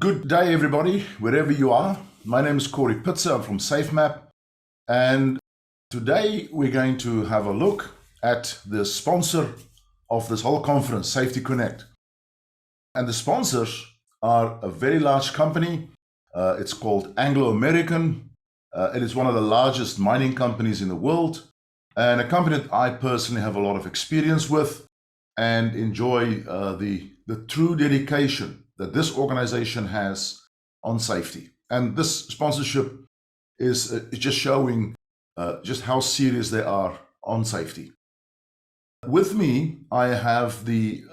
Good day, everybody, wherever you are. My name is Corey Pitzer. I'm from SafeMap. And today we're going to have a look at the sponsor of this whole conference, Safety Connect. And the sponsors are a very large company. It's called Anglo-American. It is one of the largest mining companies in the world, and a company that I personally have a lot of experience with and enjoy the true dedication that this organization has on safety. And this sponsorship is just showing just how serious they are on safety. With me, I have the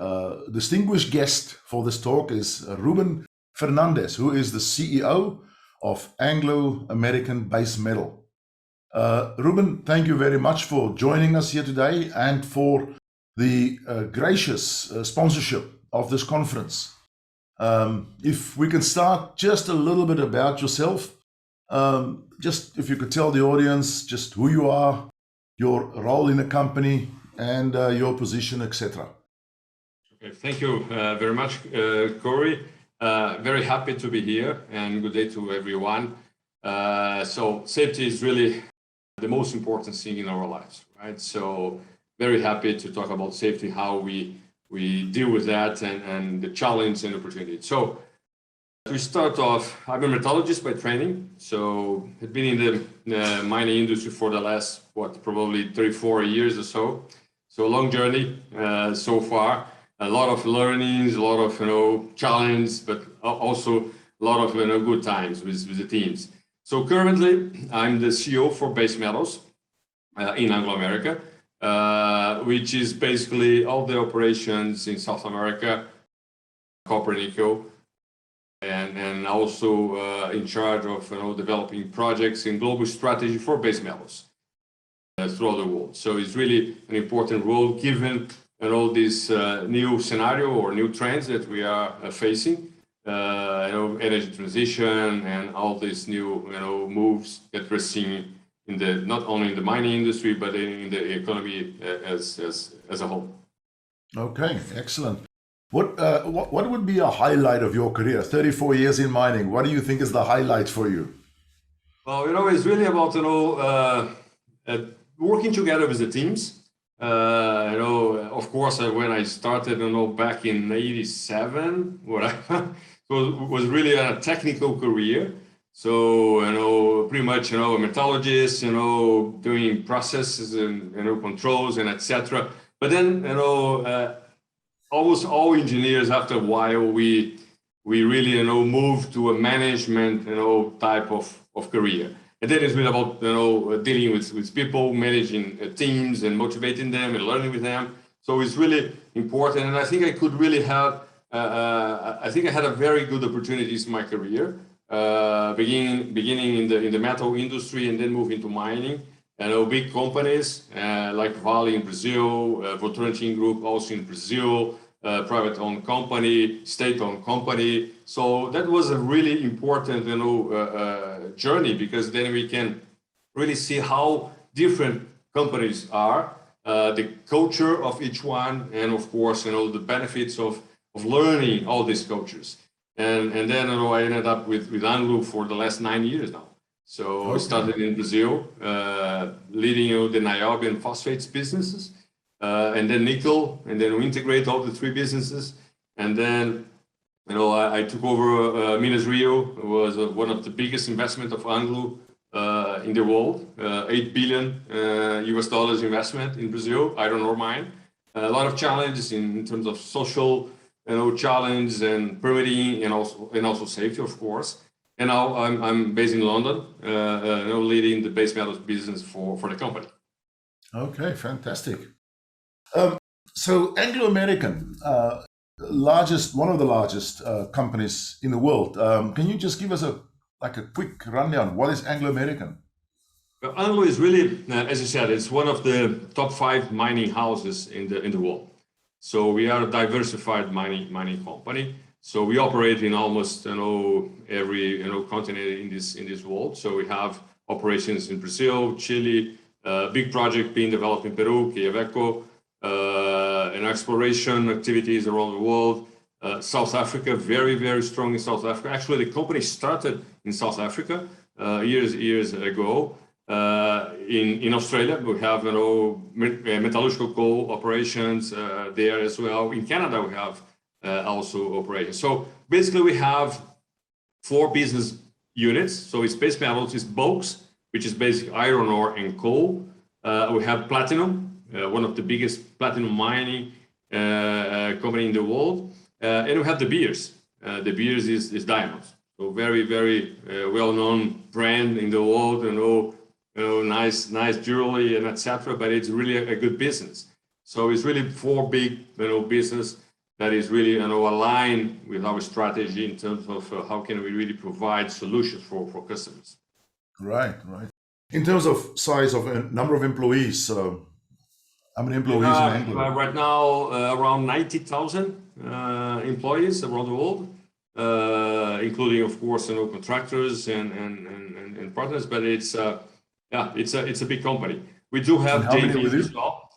distinguished guest for this talk is Ruben Fernandes, who is the CEO of Anglo-American Base Metal. Ruben, thank you very much for joining us here today and for the gracious sponsorship of this conference. If we can start just a little bit about yourself, just if you could tell the audience just who you are, your role in the company, and your position, etc. Okay, thank you very much, Corey. Very happy to be here, and good day to everyone. So safety is really the most important thing in our lives, right? So very happy to talk about safety, how we deal with that, and the challenge and opportunity. So to start off, I'm a metallurgist by training, so I've been in the mining industry for the last, probably 34 years or so. So a long journey so far, a lot of learnings, a lot of challenge, but also a lot of good times with the teams. So currently, I'm the CEO for Base Metals in Anglo-America, which is basically all the operations in South America, copper, nickel, and also in charge of developing projects in global strategy for base metals throughout the world. So it's really an important role given this new scenario or new trends that we are facing, energy transition and all these new moves that we're seeing in the not only in the mining industry but in the economy as a whole. Okay, excellent. What would be a highlight of your career? 34 years in mining. What do you think is the highlight for you? Well, it's really about working together with the teams. Of course, when I started, back in '87, it was really a technical career. So, pretty much, a metallurgist, doing processes and, controls and etc. But then, almost all engineers, after a while, we really, move to a management, type of career. And then it's really about, dealing with people, managing teams and motivating them and learning with them. So it's really important. And I think I could really have, I think I had a very good opportunities in my career, beginning in the metal industry and then moving to mining. Big companies like Vale in Brazil, Votorantim Group also in Brazil, private-owned company, state-owned company. So that was a really important, journey, because then we can really see how different companies are, the culture of each one, and of course, the benefits of learning all these cultures. And then I ended up with Anglo for the last 9 years now. So okay. I started in Brazil, leading the niobium and phosphates businesses. And then nickel, and then we integrate all the three businesses. And then, I took over Minas Rio. It was one of the biggest investment of Anglo in the world, $8 billion US dollars investment in Brazil, iron ore mine. A lot of challenges in terms of social, challenge and permitting, and also safety, of course. And now I'm based in London, leading the base metals business for the company. Okay, fantastic. So Anglo-American, one of the largest companies in the world. Can you just give us a quick rundown? What is Anglo-American? Well, Anglo is really, as you said, it's one of the top 5 mining houses in the world. So we are a diversified mining company. So we operate in almost every continent in this world. So we have operations in Brazil, Chile, big project being developed in Peru, Quellaveco, and exploration activities around the world. South Africa, very, very strong in South Africa. Actually, the company started in South Africa years ago. In Australia, we have metallurgical coal operations there as well. In Canada, we have also operations. So basically, we have 4 business units. So it's base metals, it's bulks, which is basic iron ore and coal. We have platinum, one of the biggest platinum mining company in the world. And we have the beers. The beers is diamonds. So very, very well-known brand in the world, nice jewelry and etc. But it's really a good business. So it's really 4 big business that is really aligned with our strategy in terms of how can we really provide solutions for customers. Right. In terms of size of number of employees, how many employees in Anglo? Right now, around 90,000 employees around the world, including, of course, contractors and partners. But it's a big company. We do have JVs as well.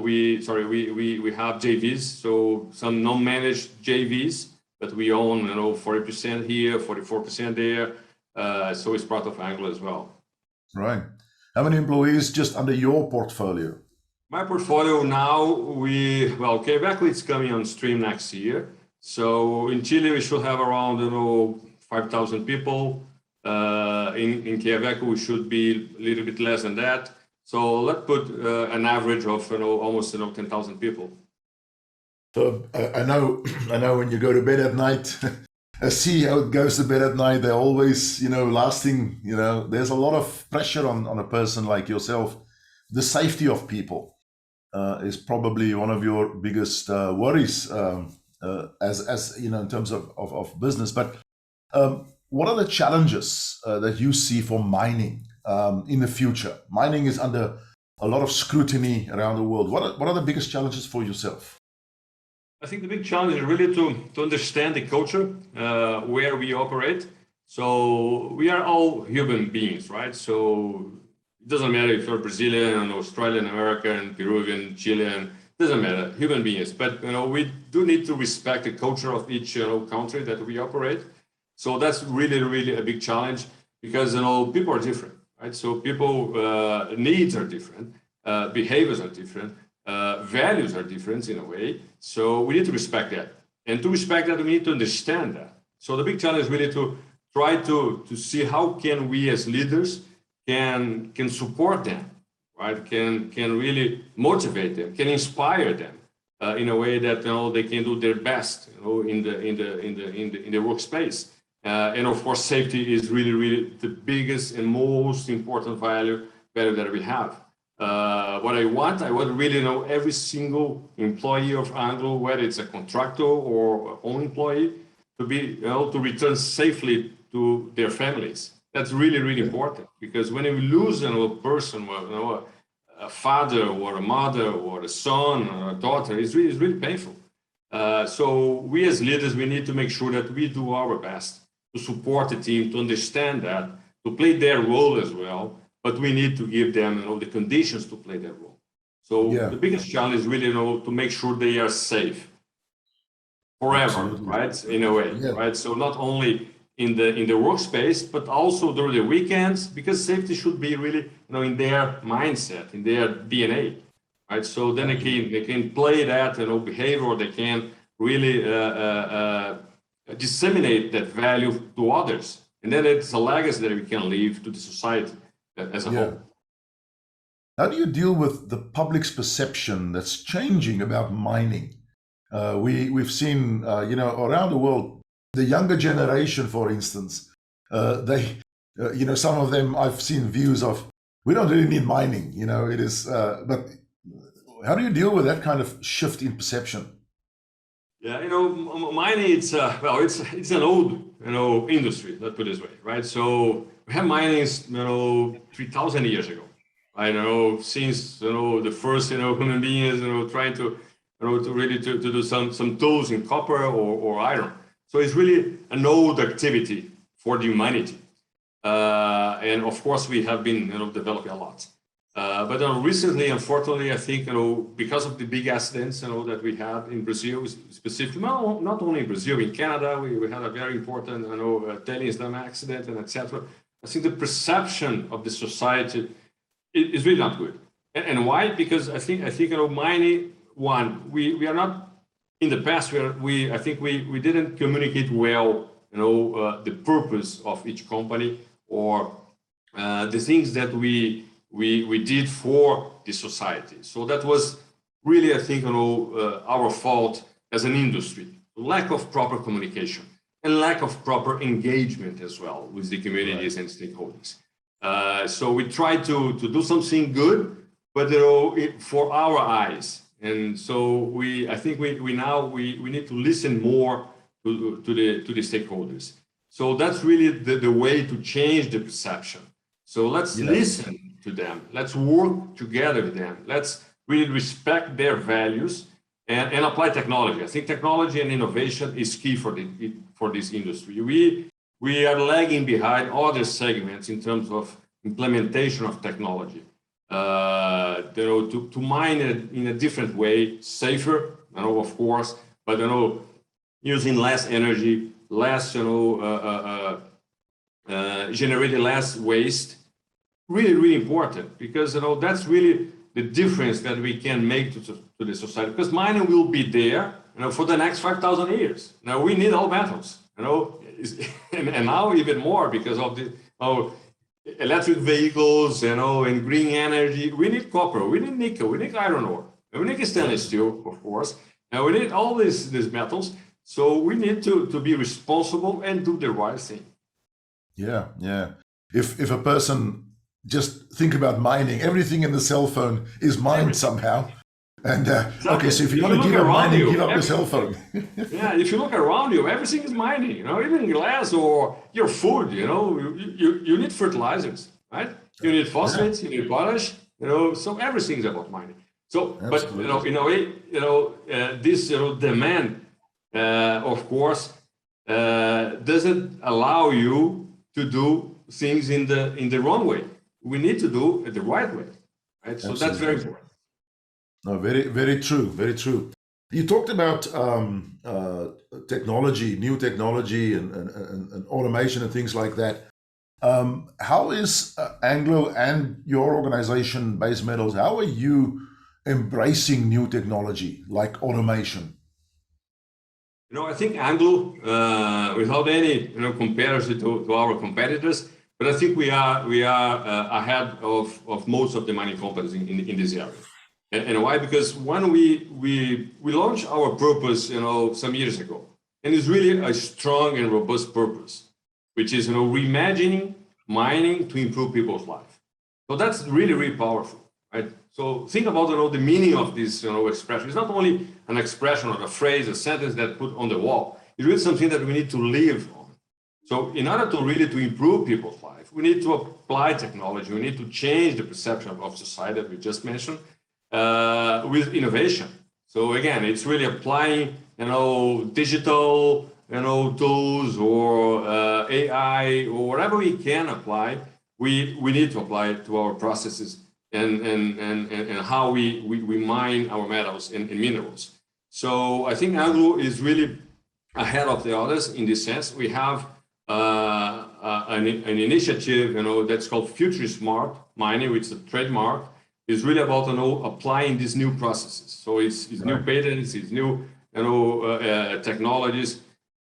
We have JVs, so some non-managed JVs, but we own 40% here, 44% there. So it's part of Anglo as well. Right. How many employees just under your portfolio? My portfolio now, Quellaveco is coming on stream next year. So in Chile, we should have around 5,000 people. In Quellaveco, we should be a little bit less than that. So let's put an average of almost 10,000 people. So I know when you go to bed at night, a CEO goes to bed at night, they're always lasting. There's a lot of pressure on a person like yourself. The safety of people is probably one of your biggest worries as in terms of business. But what are the challenges that you see for mining in the future? Mining is under a lot of scrutiny around the world. What are the biggest challenges for yourself? I think the big challenge is really to understand the culture where we operate. So we are all human beings, right? So it doesn't matter if you're Brazilian, Australian, American, Peruvian, Chilean, doesn't matter, human beings. But we do need to respect the culture of each country that we operate. So that's really, really a big challenge because people are different, right? So people needs are different, behaviors are different, values are different in a way. So we need to respect that, and to respect that, we need to understand that. So the big challenge is really to try to see how can we as leaders can support them, right? Can really motivate them, can inspire them in a way that they can do their best in the workspace. And of course, safety is really, really the biggest and most important value that we have. What I want really every single employee of Anglo, whether it's a contractor or own employee, to be to return safely to their families. That's really, really important, because when we lose a person, a father or a mother or a son or a daughter, it's really painful. So we as leaders, we need to make sure that we do our best to support the team, to understand that, to play their role as well. But we need to give them the conditions to play their role. So the biggest challenge is really to make sure they are safe forever. Absolutely. Right? In a way, right? So not only in the workspace, but also during the weekends, because safety should be really in their mindset, in their DNA, right? So then they can play that behavior, or they can really disseminate that value to others, and then it's a legacy that we can leave to the society as a whole. How do you deal with the public's perception that's changing about mining? We've seen around the world, the younger generation, for instance, they some of them, I've seen views of, we don't really need mining, it is, but how do you deal with that kind of shift in perception? Yeah, mining, it's an old industry, let's put it this way, right? So we have mining 3,000 years ago. I know, since the first human beings trying to really to do some tools in copper or iron. So it's really an old activity for the humanity, and of course we have been developing a lot. But recently, unfortunately, I think because of the big accidents that we had in Brazil, specifically, not only in Brazil, in Canada, we had a very important tailings dam accident and etc. I think the perception of the society is really not good. And why? Because I think mining, one, we are not in the past. I think we didn't communicate well the purpose of each company or the things that we did for the society. So that was really, I think, our fault as an industry. Lack of proper communication and lack of proper engagement as well with the communities and stakeholders. So we tried to do something good, but for our eyes. And so I think we need to listen more to the stakeholders. So that's really the way to change the perception. So let's listen to them. Let's work together with them. Let's really respect their values and apply technology. I think technology and innovation is key for this industry. We are lagging behind other segments in terms of implementation of technology. To mine it in a different way, safer, of course, but using less energy, less generating less waste. Really important, because that's really the difference that we can make to the society. Because mining will be there, for the next 5,000 years. Now we need all metals, and now even more because of the electric vehicles, and green energy. We need copper, we need nickel, we need iron ore, and we need stainless steel, of course. Now we need all these metals. So we need to be responsible and do the right thing. Yeah. If a person just think about mining, everything in the cell phone is mined somehow. And exactly. Okay, so if you want to give up mining, give up your cell phone. Yeah, if you look around you, everything is mining. Even glass or your food. You need fertilizers, right? You need phosphates, you need potash. So everything is about mining. So, absolutely. But in a way, this demand, of course, doesn't allow you to do things in the wrong way. We need to do it the right way, right? So that's very important. No, very true, very true. You talked about technology, new technology, and automation and things like that. How is Anglo and your organization, Base Metals, how are you embracing new technology like automation? I think Anglo, without any comparison to our competitors, but I think we are ahead of most of the mining companies in this area. And why? Because when we launched our purpose, some years ago, and it's really a strong and robust purpose, which is reimagining mining to improve people's life. So that's really powerful, right? So think about the meaning of this expression. It's not only an expression or a phrase, a sentence that put on the wall. It's really something that we need to live on. So in order to really to improve people's life, we need to apply technology. We need to change the perception of society that we just mentioned with innovation. So again, it's really applying digital tools or AI or whatever we can apply. We need to apply it to our processes and how we mine our metals and minerals. So I think Anglo is really ahead of the others in this sense. We have an initiative, that's called Future Smart Mining, which is a trademark. It's really about applying these new processes. So it's new patents, it's new technologies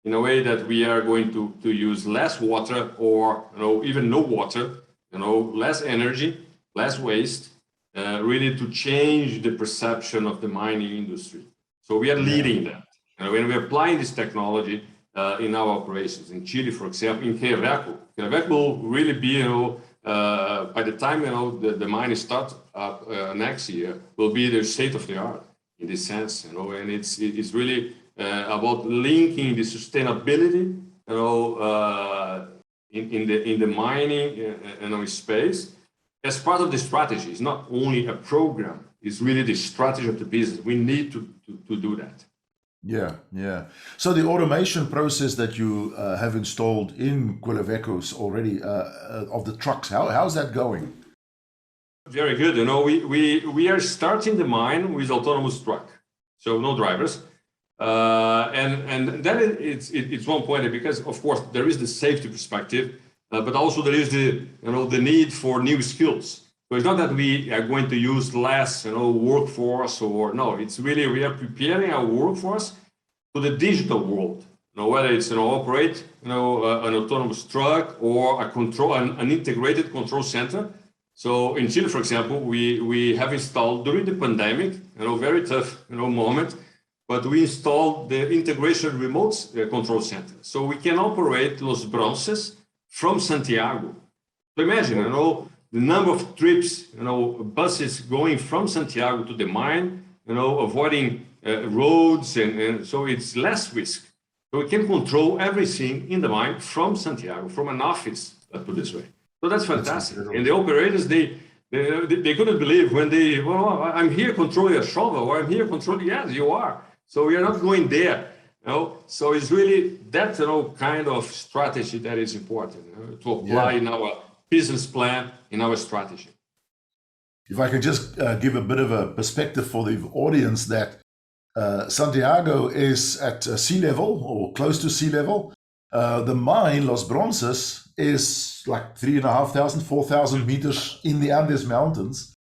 in a way that we are going to use less water or even no water, less energy, less waste, really to change the perception of the mining industry. So we are leading that. When we're applying this technology in our operations in Chile, for example, in Quellaveco will really be, by the time the mine starts up next year, will be the state of the art in this sense, and it's really about linking the sustainability, in the mining space as part of the strategy. It's not only a program; it's really the strategy of the business. We need to do that. Yeah. So the automation process that you have installed in Quellavecos already of the trucks, how's that going? Very good. We are starting the mine with autonomous truck, so no drivers. And that it's one point, because of course there is the safety perspective, but also there is the need for new skills. So it's not that we are going to use less workforce, or no, it's really we are preparing our workforce to the digital world. Whether it's operate an autonomous truck or an integrated control center. So in Chile, for example, we have installed during the pandemic, very tough moment, but we installed the integration remote control center. So we can operate Los Bronces from Santiago. So imagine, the number of trips, buses going from Santiago to the mine, avoiding roads, and so it's less risk. So we can control everything in the mine from Santiago, from an office, let's put it this way. So that's fantastic. And the operators, they couldn't believe when I'm here controlling a shovel, or I'm here controlling, yes, you are. So we are not going there. So it's really that kind of strategy that is important to apply in our business plan, in our strategy. If I can just give a bit of a perspective for the audience, that Santiago is at sea level or close to sea level. The mine, Los Bronces, is like 3,500, 4,000 meters in the Andes Mountains.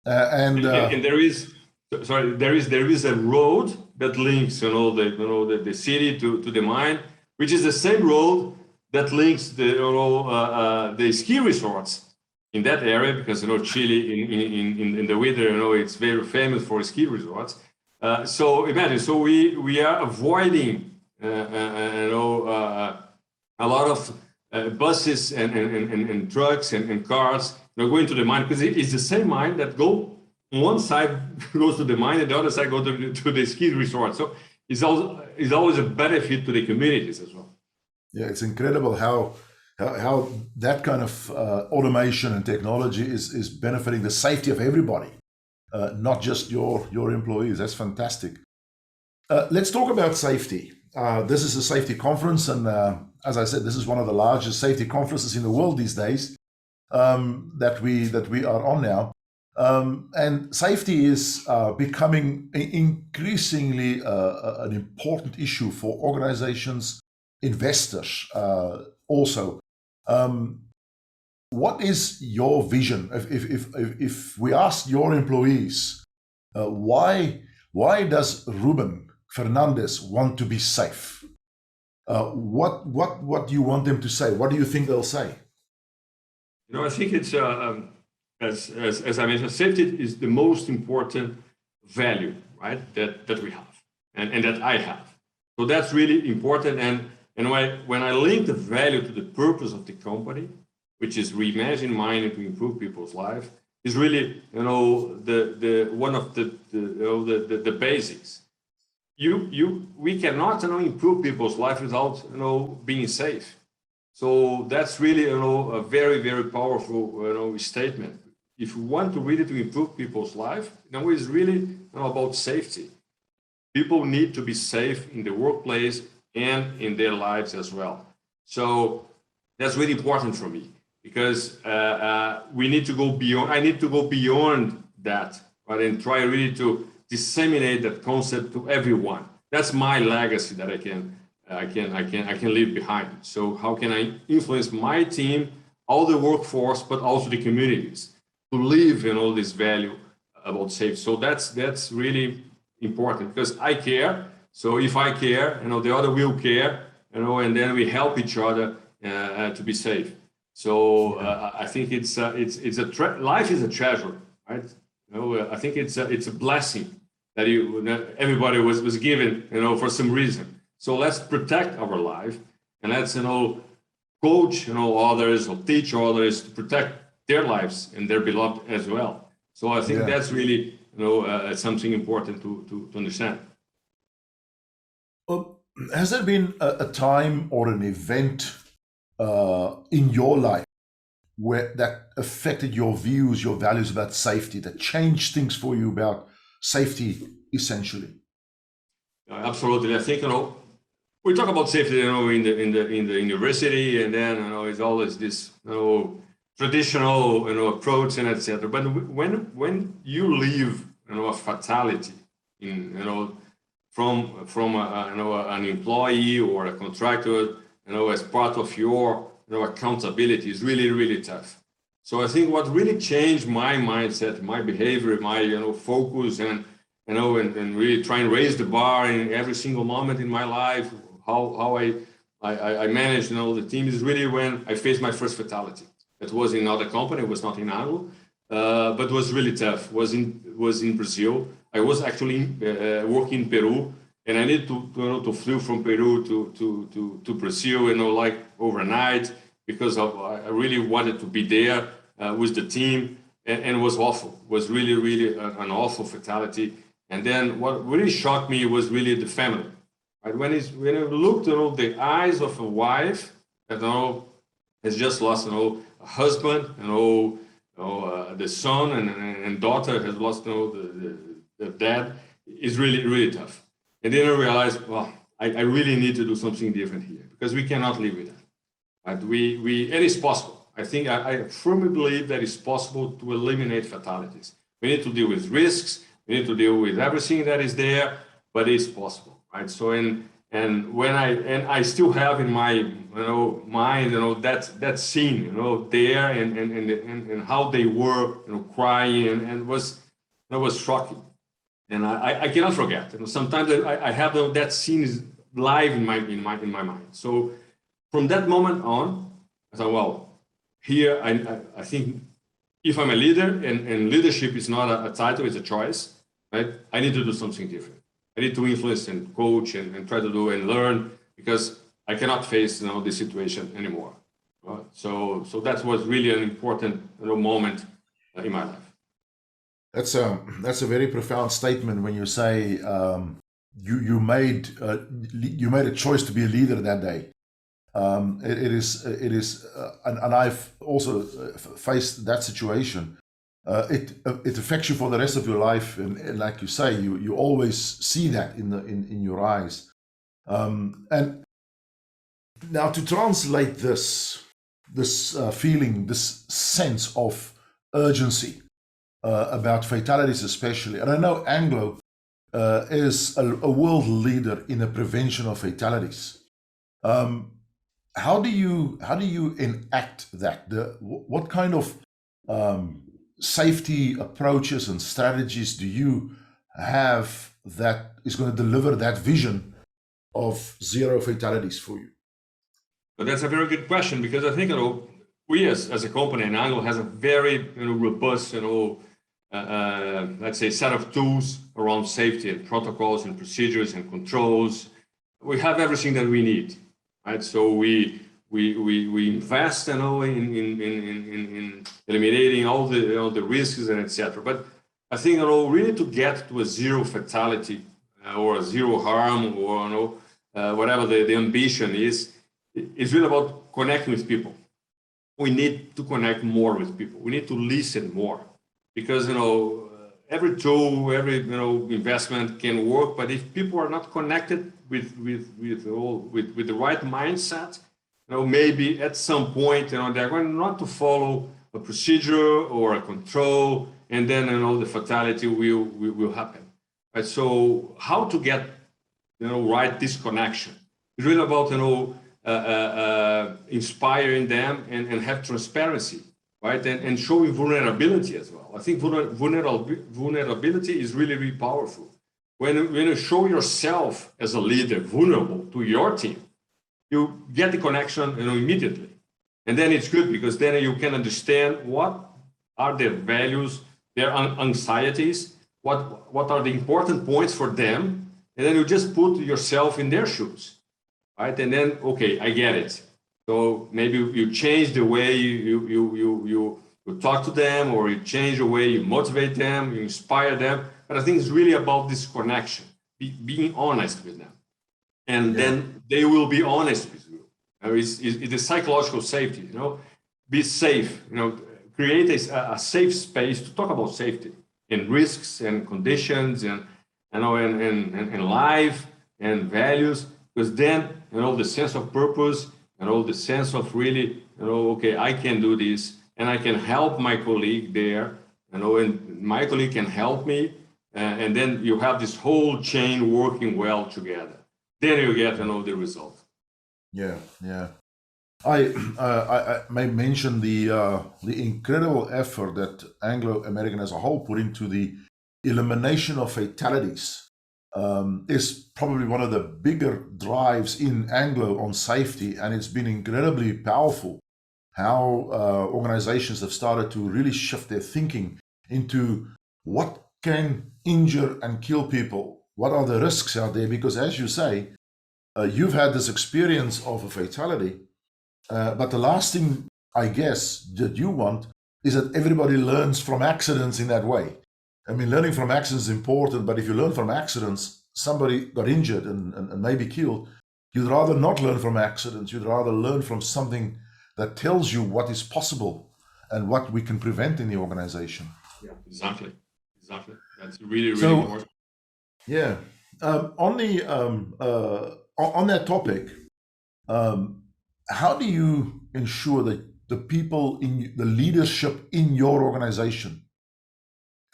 And there is a road that links the city to the mine, which is the same road that links the ski resorts in that area, because Chile in the winter it's very famous for ski resorts. So imagine, so we are avoiding a lot of buses and trucks and cars going to the mine, because it's the same mine that one side goes to the mine and the other side goes to the ski resort. So it's always a benefit to the communities as well. Yeah, it's incredible how that kind of automation and technology is benefiting the safety of everybody, not just your employees. That's fantastic. Let's talk about safety. This is a safety conference, and as I said, this is one of the largest safety conferences in the world these days that we are on now. And safety is becoming increasingly an important issue for organizations, investors also. What is your vision? If we ask your employees, why does Ruben Fernandes want to be safe? What do you want them to say? What do you think they'll say? I think it's as I mentioned, safety is the most important value, right? That we have and that I have. So that's really important. And when I link the value to the purpose of the company, which is reimagine mining to improve people's life, is really the one of the basics. We cannot improve people's life without being safe. So that's really a very, very powerful statement. If we want to really to improve people's life, it's really about safety. People need to be safe in the workplace and in their lives as well. So that's really important for me, because we need to go beyond. I need to go beyond that, right, and try really to disseminate that concept to everyone. That's my legacy that I can leave behind. So how can I influence my team, all the workforce, but also the communities to live this value about safety? So that's really important, because I care. So if I care, the other will care, and then we help each other to be safe. So I think life is a treasure, right? I think it's a blessing that everybody was given, for some reason. So let's protect our life, and let's coach others or teach others to protect their lives and their beloved as well. So I think that's really something important to understand. Well, has there been a time or an event in your life that affected your views, your values about safety, that changed things for you about safety, essentially? Absolutely. I think we talk about safety, in the university, and then it's always this traditional, approach and etc. But when you leave, a fatality in, from an employee or a contractor, as part of your, accountability is really, really tough. So I think what really changed my mindset, my behavior, my, focus, and, and really try and raise the bar in every single moment in my life, how I managed, the team, is really when I faced my first fatality. It was in another company, it was not in Anglo, but was really tough. Was in Brazil. I was actually working in Peru, and I needed to flew from Peru to Brazil, like overnight, because I really wanted to be there with the team, and it was awful. It was really, really an awful fatality. And then what really shocked me was really the family. Right? When I looked, the eyes of a wife that has just lost, a husband, the son and daughter has lost, the dad, is really, really tough. And then I realized, well, I really need to do something different here, because we cannot live with that. Right? And it's possible. I think I firmly believe that it's possible to eliminate fatalities. We need to deal with risks. We need to deal with everything that is there, but it's possible, right? So and when I still have in my mind, that scene, there and how they were, crying, and was shocking, and I cannot forget. Sometimes I have that scene is live in my mind. So from that moment on, I thought, well, here I think if I'm a leader, and leadership is not a title, it's a choice, right? I need to do something different. I need to influence and coach and try to do and learn, because I cannot face this situation anymore. So that was really an important moment in my life. That's a very profound statement when you say you made a choice to be a leader that day. It is, and I've also faced that situation. It affects you for the rest of your life, and like you say, you always see that in your eyes. And now to translate this feeling, this sense of urgency about fatalities, especially, and I know Anglo is a world leader in the prevention of fatalities. How do you enact that? What kind of safety approaches and strategies do you have that is going to deliver that vision of zero fatalities for you? But that's a very good question, because I think we as a company, and Anglo has a very robust let's say set of tools around safety and protocols and procedures and controls. We have everything that we need, right? So we invest in eliminating all the risks and etc. But I think really to get to a zero fatality or a zero harm, or whatever the ambition is really about connecting with people. We need to connect more with people. We need to listen more, because every tool, every investment can work, but if people are not connected with the right mindset, maybe at some point, they're going not to follow a procedure or a control, and then, the fatality will happen. Right? So how to get, right disconnection? It's really about, inspiring them and have transparency, right? And showing vulnerability as well. I think vulnerability is really, really powerful. When you show yourself as a leader vulnerable to your team, you get the connection, immediately. And then it's good, because then you can understand what are their values, their anxieties, what are the important points for them, and then you just put yourself in their shoes, right? And then, okay, I get it. So maybe you change the way you talk to them, or you change the way you motivate them, you inspire them. But I think it's really about this connection, being honest with them. And then they will be honest with you. It's a psychological safety, be safe, create a safe space to talk about safety and risks and conditions and life and values, because then, the sense of purpose, the sense of really, okay, I can do this, and I can help my colleague there, and my colleague can help me, and then you have this whole chain working well together. Then you get the result. Yeah, yeah. I may mention the incredible effort that Anglo-American as a whole put into the elimination of fatalities. Is probably one of the bigger drives in Anglo on safety, and it's been incredibly powerful how organizations have started to really shift their thinking into what can injure and kill people. What are the risks out there? Because as you say, you've had this experience of a fatality, but the last thing, I guess, that you want is that everybody learns from accidents in that way. I mean, learning from accidents is important, but if you learn from accidents, somebody got injured and maybe killed, you'd rather not learn from accidents. You'd rather learn from something that tells you what is possible and what we can prevent in the organization. Yeah, exactly. That's really, really important. Yeah. On that topic, how do you ensure that the people in the leadership in your organization,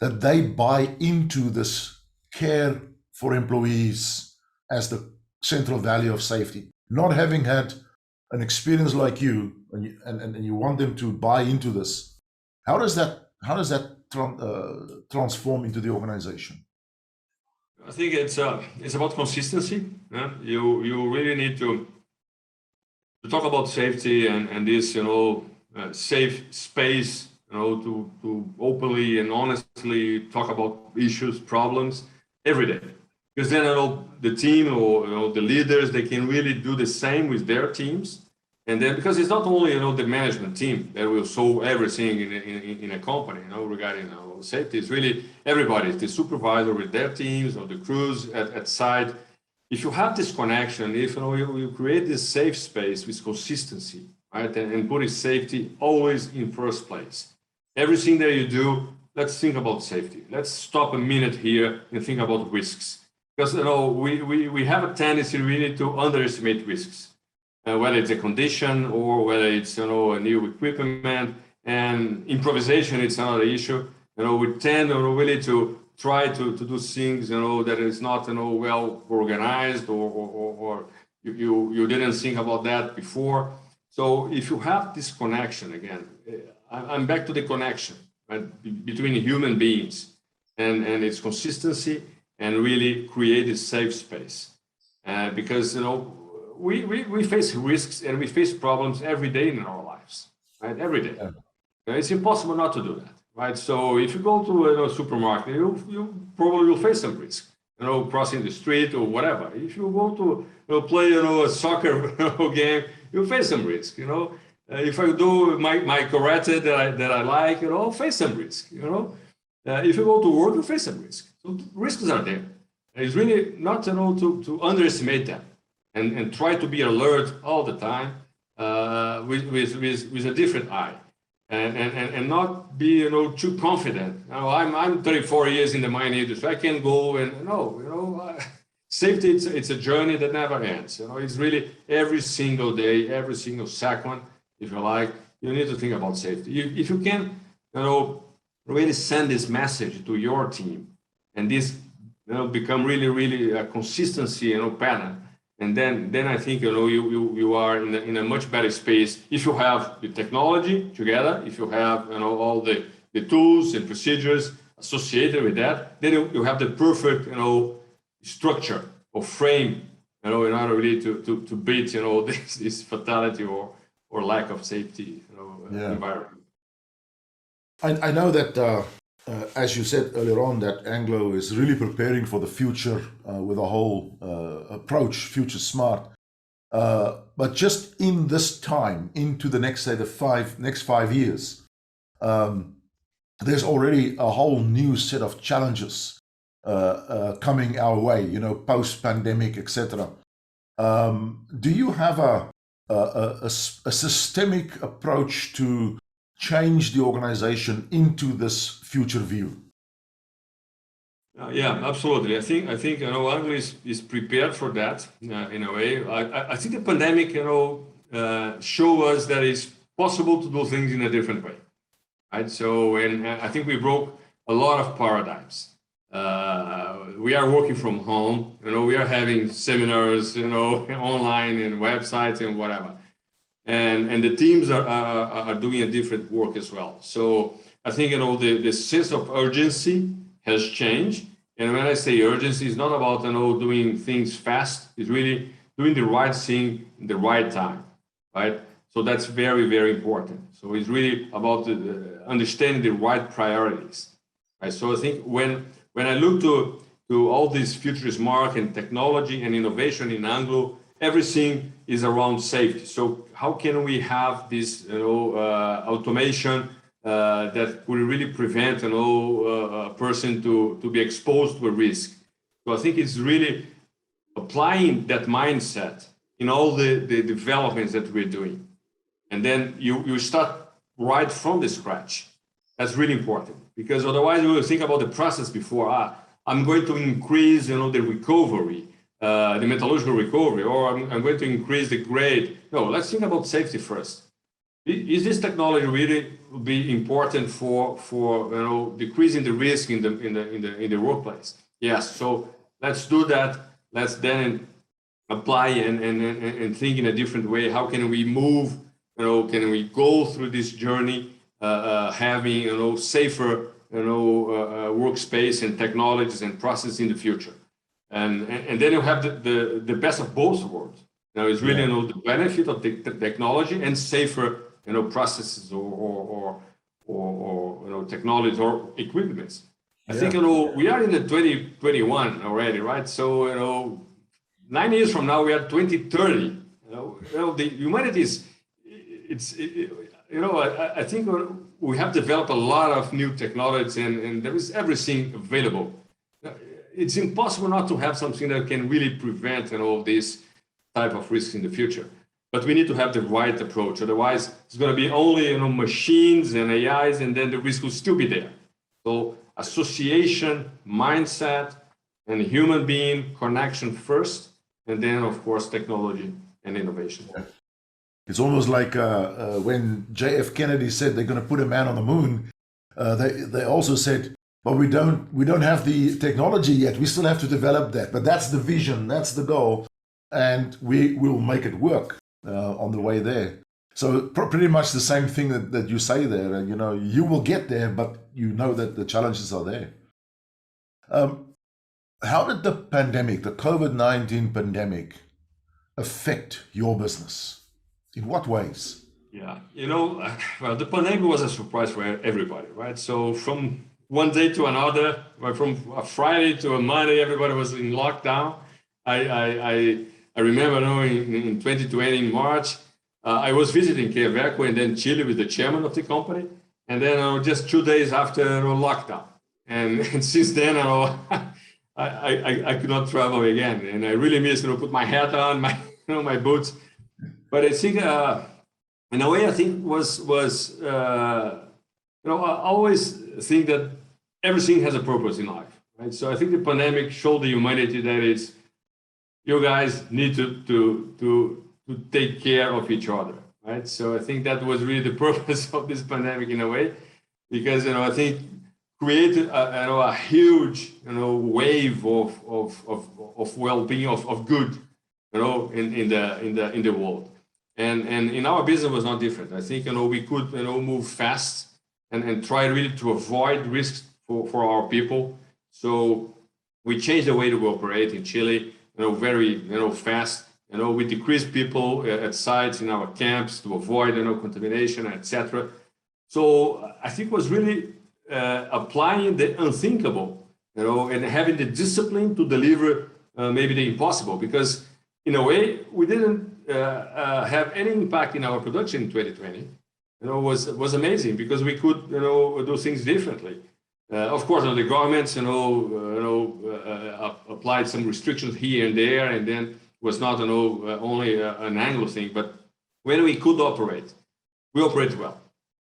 that they buy into this care for employees as the central value of safety? Not having had an experience like you, and you want them to buy into this, how does that transform into the organization? I think it's about consistency. Yeah? You really need to talk about safety and this safe space, to openly and honestly talk about issues, problems every day. Because then the team or the leaders, they can really do the same with their teams. And then because it's not only the management team that will solve everything in a company regarding safety, it's really everybody, the supervisor with their teams or the crews at site. If you have this connection, if you create this safe space with consistency, right, and putting safety always in first place. Everything that you do, let's think about safety. Let's stop a minute here and think about risks. Because we have a tendency really to underestimate risks, whether it's a condition or whether it's a new equipment, and improvisation. It's another issue. We tend really to try to do things that is not well organized, or you didn't think about that before. So if you have this connection, again, I'm back to the connection, right, between human beings, and its consistency, and really create a safe space, because we face risks and we face problems every day in our lives, right? Every day. Yeah. It's impossible not to do that, right? So if you go to a supermarket, you probably will face some risk, crossing the street or whatever. If you go to play a soccer game, you face some risk. If I do my karate that I like, I'll face some risk. If you go to work, you face some risk. So risks are there. It's really not to underestimate them, and try to be alert all the time, with a different eye, and not be too confident. I'm 34 years in the mining industry. I can go and safety. It's a journey that never ends. It's really every single day, every single second, if you like, you need to think about safety. If you can, really send this message to your team, and this become really a consistency pattern, and then I think you are in a much better space if you have the technology together, if you have all the tools and procedures associated with that. Then you have the perfect structure or frame in order really to beat this fatality or lack of safety environment. I know that, as you said earlier on, that Anglo is really preparing for the future with a whole approach, future smart. But just in this time, into the next, say, next 5 years, there's already a whole new set of challenges coming our way, post-pandemic, etc. Do you have a systemic approach to change the organization into this future view? Yeah, absolutely. I think Anglo is prepared for that in a way. I think the pandemic show us that it's possible to do things in a different way. right? So, and I think we broke a lot of paradigms. We are working from home, we are having seminars, online and websites and whatever. And the teams are doing a different work as well. So I think, the sense of urgency has changed. And when I say urgency, it's not about, doing things fast. It's really doing the right thing in the right time, right? So that's very, very important. So it's really about understanding the right priorities, right? So I think when I look to all these futurist market and technology and innovation in Anglo, everything is around safety. So how can we have this, automation that will really prevent, a person to be exposed to a risk? So I think it's really applying that mindset in all the developments that we're doing. And then you start right from the scratch. That's really important, because otherwise we will think about the process before. I'm going to increase, the recovery, the metallurgical recovery, or I'm going to increase the grade. No, let's think about safety first. Is this technology really be important for decreasing the risk in the workplace? Yes. So let's do that. Let's then apply and think in a different way. How can we move? Can we go through this journey, having safer workspace and technologies and processes in the future, and then you have the best of both worlds. Now it's really the benefit of the technology and safer processes or technologies or equipments. I think we are in the 2021 already, right? So 9 years from now we are 2030. The humanity is I think we have developed a lot of new technologies and there is everything available. It's impossible not to have something that can really prevent this type of risks in the future. But we need to have the right approach. Otherwise, it's going to be only machines and AIs, and then the risk will still be there. So association, mindset, and human being connection first, and then of course technology and innovation. It's almost like when JF Kennedy said they're going to put a man on the moon. They also said, but we don't have the technology yet. We still have to develop that. But that's the vision, that's the goal, and we will make it work on the way there. So pretty much the same thing that you say there. You will get there, but that the challenges are there. How did the pandemic, the COVID-19 pandemic, affect your business? In what ways? Yeah, well, the pandemic was a surprise for everybody, right? So from one day to another, from a Friday to a Monday, everybody was in lockdown. I remember in 2020 in March, I was visiting Quellaveco and then Chile with the chairman of the company, and then just 2 days after lockdown, and since then I could not travel again, and I really miss put my hat on, my my boots. But I think, in a way, I think was I always think that everything has a purpose in life, right? So I think the pandemic showed the humanity that you guys need to take care of each other, right? So I think that was really the purpose of this pandemic in a way, because I think created a huge wave of well-being of good in the world. And in our business was not different. I think we could move fast and try really to avoid risks for our people. So we changed the way to operate in Chile, very fast. We decreased people at sites in our camps to avoid contamination, etc. So I think it was really applying the unthinkable, and having the discipline to deliver maybe the impossible, because in a way we didn't have any impact in our production in 2020. Was amazing because we could do things differently. Of course, the governments applied some restrictions here and there, and then was not only an Anglo thing, but when we could operate, we operated well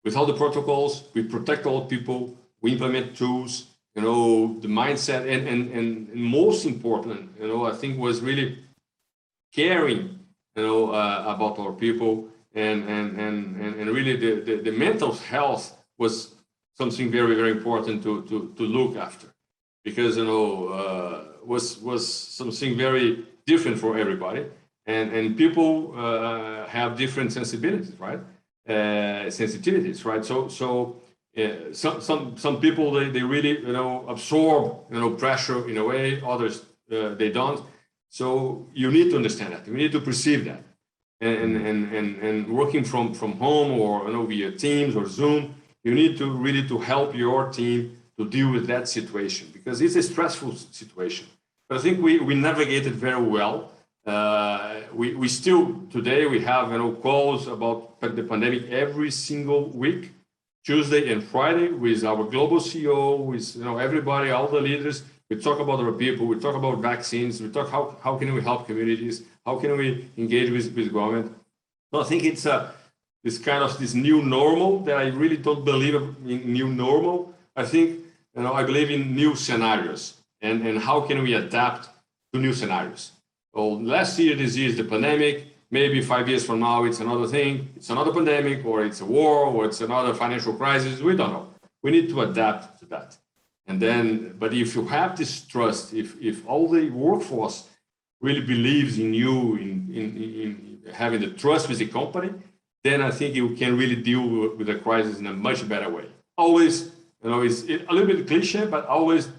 with all the protocols. We protect all people. We implement tools. The mindset, and most important, I think was really caring, about our people, and really the mental health was something very, very important to look after, because was something very different for everybody, and people have different sensibilities, right? Sensitivities, right? Some people they really absorb pressure in a way, others they don't. So you need to understand that. You need to perceive that, and working from home or via Teams or Zoom, you need to really to help your team to deal with that situation, because it's a stressful situation. But I think we navigated very well. We still today we have calls about the pandemic every single week, Tuesday and Friday, with our global CEO, with everybody, all the leaders. We talk about our people, we talk about vaccines, we talk how can we help communities, how can we engage with government. So I think it's this new normal that I really don't believe in new normal. I think I believe in new scenarios, and how can we adapt to new scenarios. Well, last year, this year is the pandemic. Maybe 5 years from now, it's another thing. It's another pandemic, or it's a war, or it's another financial crisis. We don't know. We need to adapt to that. And then, but if you have this trust, if all the workforce really believes in you, in having the trust with the company, then I think you can really deal with the crisis in a much better way. Always, it's a little bit cliche, but always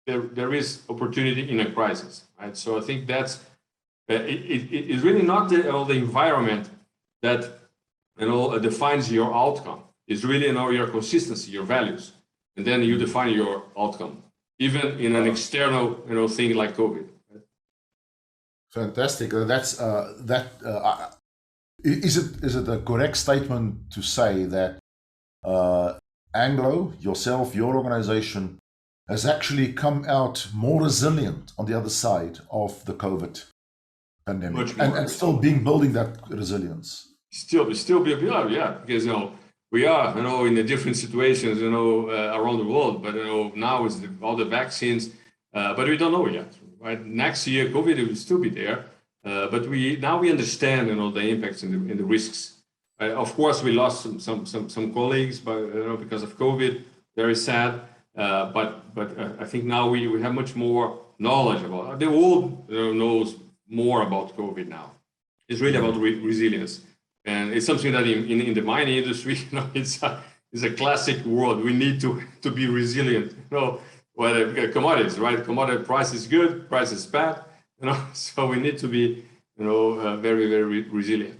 there is opportunity in a crisis, right? So I think that's it's really not the environment that defines your outcome. It's really your consistency, your values, and then you define your outcome, even in an external thing like COVID. Right? Fantastic. Is it a correct statement to say that Anglo, yourself, your organization, has actually come out more resilient on the other side of the COVID pandemic, and still building that resilience? Still be because we are in the different situations around the world, but now is all the vaccines, but we don't know yet, right? Next year COVID will still be there, but we understand the impacts and the risks. Of course, we lost some colleagues, but because of COVID, very sad. But I think now we have much more knowledge about it. The world knows more about COVID now. It's really about resilience, and it's something that in the mining industry, it's a classic word. We need to be resilient. Whether commodities, right? Commodity price is good, price is bad. So we need to be very, very resilient.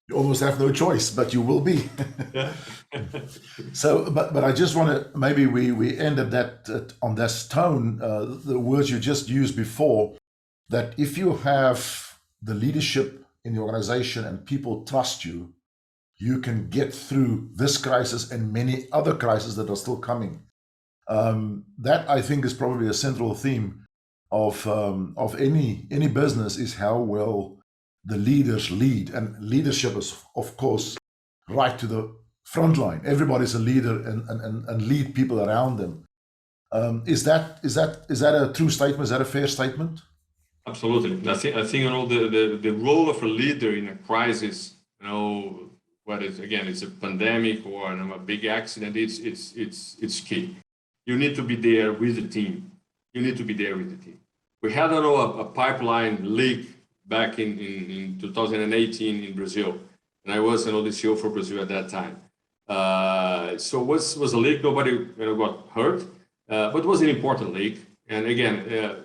You almost have no choice, but you will be. Yeah. So, but I just want to, maybe we ended that on this tone, the words you just used before, that if you have the leadership in the organization and people trust you, you can get through this crisis and many other crises that are still coming. That I think is probably a central theme of any business, is how well the leaders lead. And leadership is, of course, right to the front line. Everybody's a leader and lead people around them. Is that a true statement? Is that a fair statement? Absolutely. I think the role of a leader in a crisis, whether it's a pandemic or a big accident, it's key. You need to be there with the team. We had a pipeline leak back in 2018 in Brazil, and I was the CEO for Brazil at that time. So was a leak. Nobody got hurt, but it was an important leak. And again,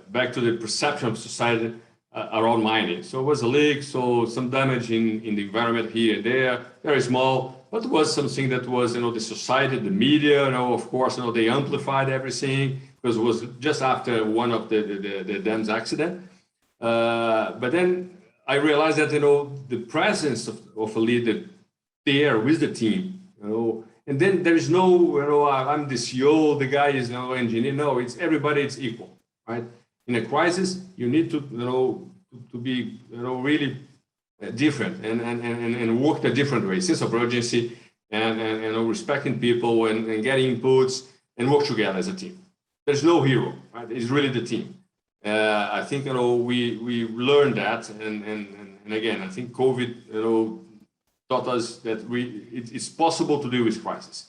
back to the perception of society around mining. So it was a leak, so some damage in the environment here and there, very small, but it was something that was the society, the media, of course, they amplified everything, because it was just after one of the dams accident. But then I realized that the presence of a leader there with the team, and then there is no I'm the CEO, the guy is no engineer. No, it's everybody. It's equal, right? In a crisis, you need to to be really different and work a different way, sense of urgency, and respecting people and getting inputs and work together as a team. There's no hero, right? It's really the team. I think we learned that, and again, I think COVID taught us that it's possible to deal with crisis.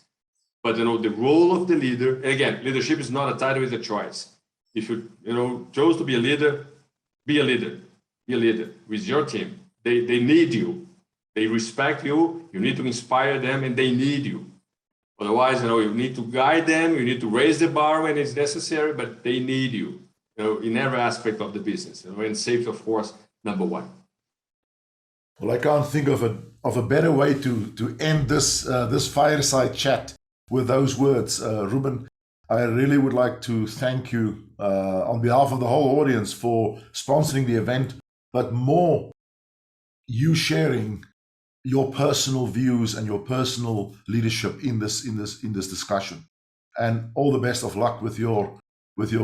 But the role of the leader, and again, leadership is not a title, it's a choice. If you chose to be a leader, be a leader. Be a leader with your team. They need you. They respect you. You need to inspire them, and they need you. Otherwise, you need to guide them. You need to raise the bar when it's necessary, but they need you. In every aspect of the business. And safety, of course, number one. Well, I can't think of a better way to end this fireside chat with those words, Ruben. I really would like to thank you on behalf of the whole audience for sponsoring the event, but more you sharing your personal views and your personal leadership in this discussion. And all the best of luck with your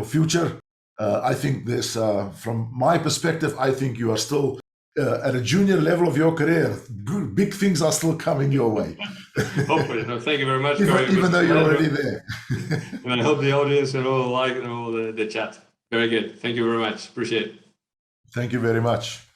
future. I think this, from my perspective, I think you are still at a junior level of your career. Big things are still coming your way. Hopefully. Thank you very much. even though you're already there. And I hope the audience like the chat. Very good. Thank you very much. Appreciate it. Thank you very much.